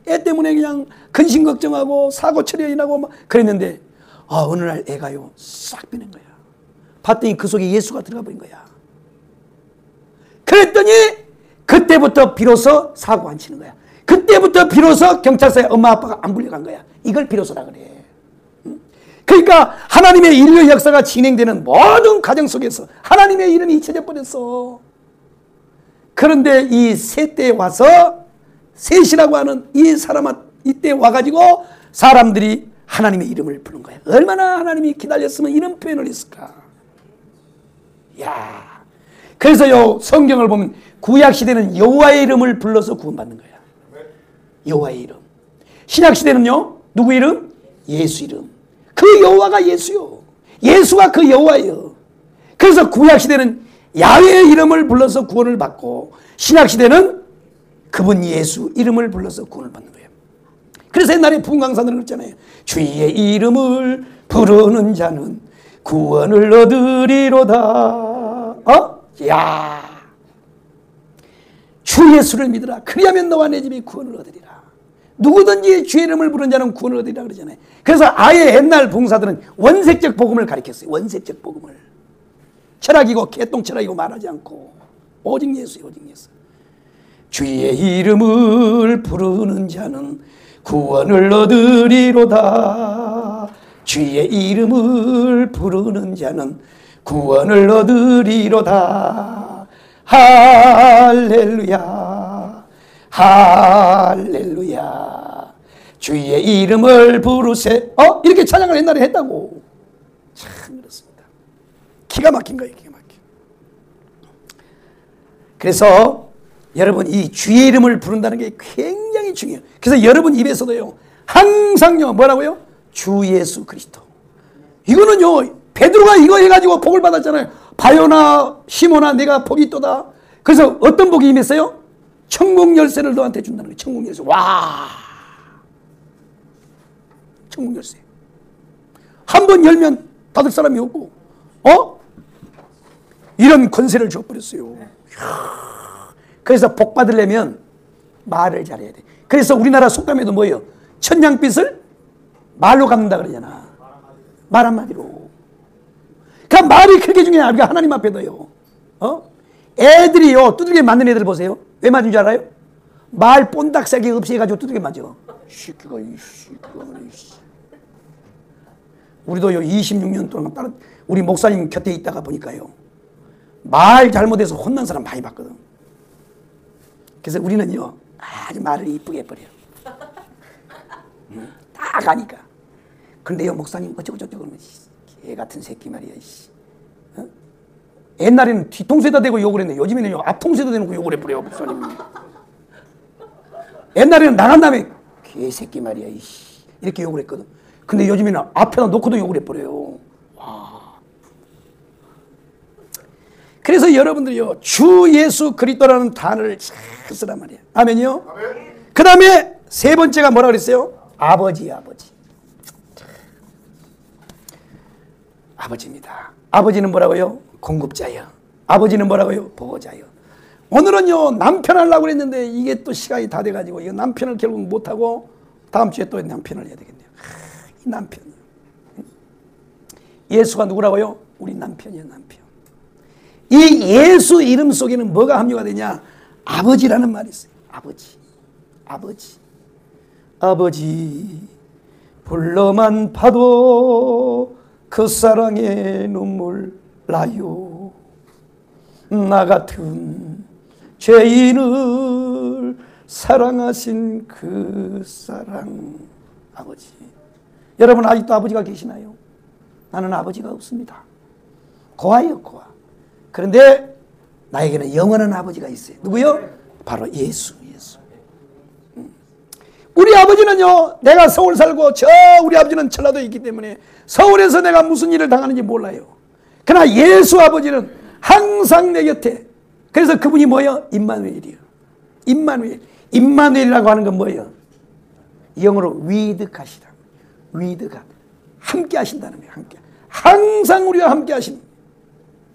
애 때문에 그냥 근심 걱정하고 사고 처리해 나고 막 그랬는데 어느 날 애가요 싹 변한 거야. 봤더니 그 속에 예수가 들어가 버린 거야. 그랬더니 그때부터 비로소 사고 안 치는 거야. 그때부터 비로소 경찰서에 엄마 아빠가 안 불려간 거야. 이걸 비로소라 그래. 그러니까 하나님의 인류 역사가 진행되는 모든 과정 속에서 하나님의 이름이 잊혀져 버렸어. 그런데 이 셋대에 와서 셋이라고 하는 이 사람은 이때 와가지고 사람들이 하나님의 이름을 부른 거야. 얼마나 하나님이 기다렸으면 이런 표현을 했을까. 야, 그래서요 성경을 보면 구약 시대는 여호와의 이름을 불러서 구원받는 거야. 여호와의 이름. 신약 시대는요 누구 이름? 예수 이름. 그 여호와가 예수요. 예수가 그 여호와예요. 그래서 구약 시대는 야훼의 이름을 불러서 구원을 받고 신약 시대는 그분 예수 이름을 불러서 구원을 받는 거예요. 그래서 옛날에 부흥강사들은 그랬잖아요. 주의 이름을 부르는 자는 구원을 얻으리로다. 야, 주 예수를 믿으라. 그리하면 너와 내 집이 구원을 얻으리라. 누구든지 주의 이름을 부르는 자는 구원을 얻으리라 그러잖아요. 그래서 아예 옛날 부흥사들은 원색적 복음을 가르쳤어요. 원색적 복음을. 철학이고 개똥 철학이고 말하지 않고 오직 예수예요. 오직 예수. 주의 이름을 부르는 자는 구원을 얻으리로다. 주의 이름을 부르는 자는 구원을 얻으리로다. 할렐루야 할렐루야 주의 이름을 부르세. 이렇게 찬양을 옛날에 했다고. 참 그렇습니다. 기가 막힌 거예요. 기가 막힌. 그래서 여러분 이 주의 이름을 부른다는 게 굉장히 중요해요. 그래서 여러분 입에서도요 항상요 뭐라고요? 주 예수 그리스도. 이거는요 베드로가 이거 해가지고 복을 받았잖아요. 바요나 시몬아 내가 복이 있도다. 그래서 어떤 복이 임했어요? 천국 열쇠를 너한테 준다는 거예요. 천국 열쇠. 와, 천국 열쇠. 한 번 열면 닫을 사람이 없고 이런 권세를 줘버렸어요. 그래서 복 받으려면 말을 잘해야 돼. 그래서 우리나라 속담에도 뭐예요? 천냥빚을 말로 갚는다 그러잖아. 말 한마디로. 그러니까 말이 그렇게 중요해. 우리가 하나님 앞에도요. 애들이요 두들겨 맞는 애들 보세요. 왜 맞은 줄 알아요? 말 본닥싸기 없이 해가지고 두들겨 맞아. 시끼가 우리도요 26년 동안 다른 우리 목사님 곁에 있다가 보니까요 말 잘못해서 혼난 사람 많이 봤거든. 그래서 우리는요 아주 말을 이쁘게 해버려요. 다 가니까. 그런데요 목사님 어쩌고저쩌고 그러면 개 같은 새끼 말이야. 옛날에는 뒤통수에다 대고 욕을 했는데 요즘에는요 앞통수에다 대놓고 욕을 해버려요 목사님. 옛날에는 나간 다음에 개새끼 말이야 이렇게 욕을 했거든. 근데 요즘에는 앞에다 놓고도 욕을 해버려요. 와. 그래서 여러분들이요 주 예수 그리스도라는 단어를 잘 쓰란 말이에요. 아멘이요. 그 다음에 세 번째가 뭐라 그랬어요? 아버지. 아버지입니다. 아버지는 뭐라고요? 공급자요. 아버지는 뭐라고요? 보호자요. 오늘은요 남편 하려고 그랬는데 이게 또 시간이 다 돼가지고 이거 남편을 결국 못하고 다음 주에 또 남편을 해야 되겠네요. 이 남편. 예수가 누구라고요? 우리 남편이요. 남편. 이 예수 이름 속에는 뭐가 함유가 되냐? 아버지라는 말이 있어요. 아버지 불러만 봐도 그 사랑의 눈물 나요. 나 같은 죄인을 사랑하신 그 사랑. 아버지. 여러분 아직도 아버지가 계시나요? 나는 아버지가 없습니다. 고아예요. 고아. 그런데 나에게는 영원한 아버지가 있어요. 누구요? 바로 예수. 우리 아버지는요 내가 서울 살고 우리 아버지는 전라도에 있기 때문에 서울에서 내가 무슨 일을 당하는지 몰라요. 그러나 예수 아버지는 항상 내 곁에. 그래서 그분이 뭐예요? 임마누엘이요. 임마누엘이라고 하는 건 뭐예요? 영어로 with God이다. with God. 함께 하신다는 거예요. 함께. 항상 우리와 함께 하시는.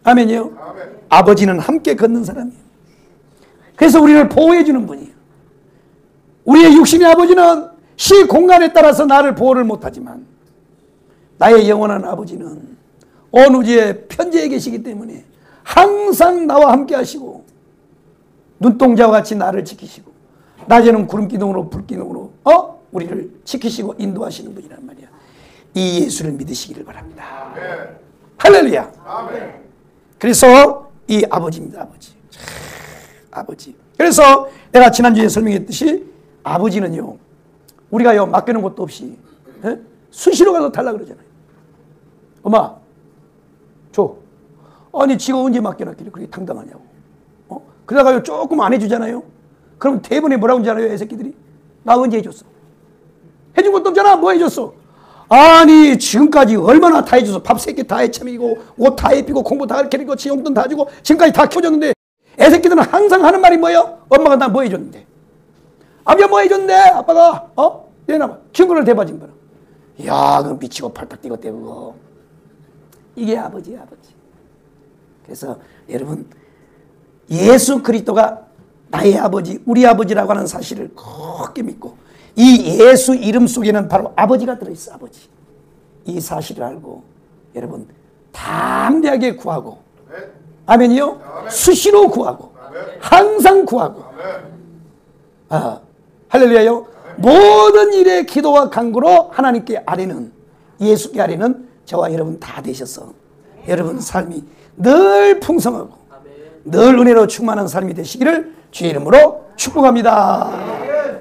아멘이요. 아멘. 아버지는 함께 걷는 사람이에요. 그래서 우리를 보호해 주는 분이에요. 우리의 육신의 아버지는 시 공간에 따라서 나를 보호를 못하지만 나의 영원한 아버지는 온 우주의 편재에 계시기 때문에 항상 나와 함께 하시고 눈동자와 같이 나를 지키시고 낮에는 구름기둥으로 불기둥으로 우리를 지키시고 인도하시는 분이란 말이야. 이 예수를 믿으시기를 바랍니다. 아멘. 할렐루야. 아멘. 그래서 이 아버지입니다. 아버지. 아버지. 그래서 내가 지난주에 설명했듯이 아버지는요, 우리가요 맡기는 것도 없이 수시로 가서 달라 그러잖아요. 엄마 줘. 아니 지가 언제 맡겨놨길래 그렇게 당당하냐고. 그러다가요 조금 안 해주잖아요. 그럼 대번에 뭐라고 하잖아요. 애새끼들이. 나 언제 해줬어? 해준 것도 없잖아. 뭐 해줬어? 아니 지금까지 얼마나 다 해줘서 밥 3끼 다 해참이고 옷 다 입히고 공부 다 가르치고 지용돈 다 주고 지금까지 다 키워줬는데 애새끼들은 항상 하는 말이 뭐예요? 엄마가 나 뭐 해줬는데? 아버지가 뭐 해줬는데? 아빠가 얘나 친구를 대봐진 거라. 야 그거 미치고 팔딱 뛰고 그거. 이게 아버지야 아버지. 그래서 여러분 예수 그리스도가 나의 아버지 우리 아버지라고 하는 사실을 굳게 믿고 이 예수 이름 속에는 바로 아버지가 들어있어. 아버지. 이 사실을 알고 여러분 담대하게 구하고 아멘이요? 수시로 구하고 항상 구하고 할렐루야요. 모든 일에 기도와 간구로 하나님께 아뢰는 예수께 아뢰는 저와 여러분 다 되셔서 여러분 삶이 늘 풍성하고 늘 은혜로 충만한 삶이 되시기를 주의 이름으로 축복합니다.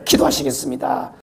기도하시겠습니다.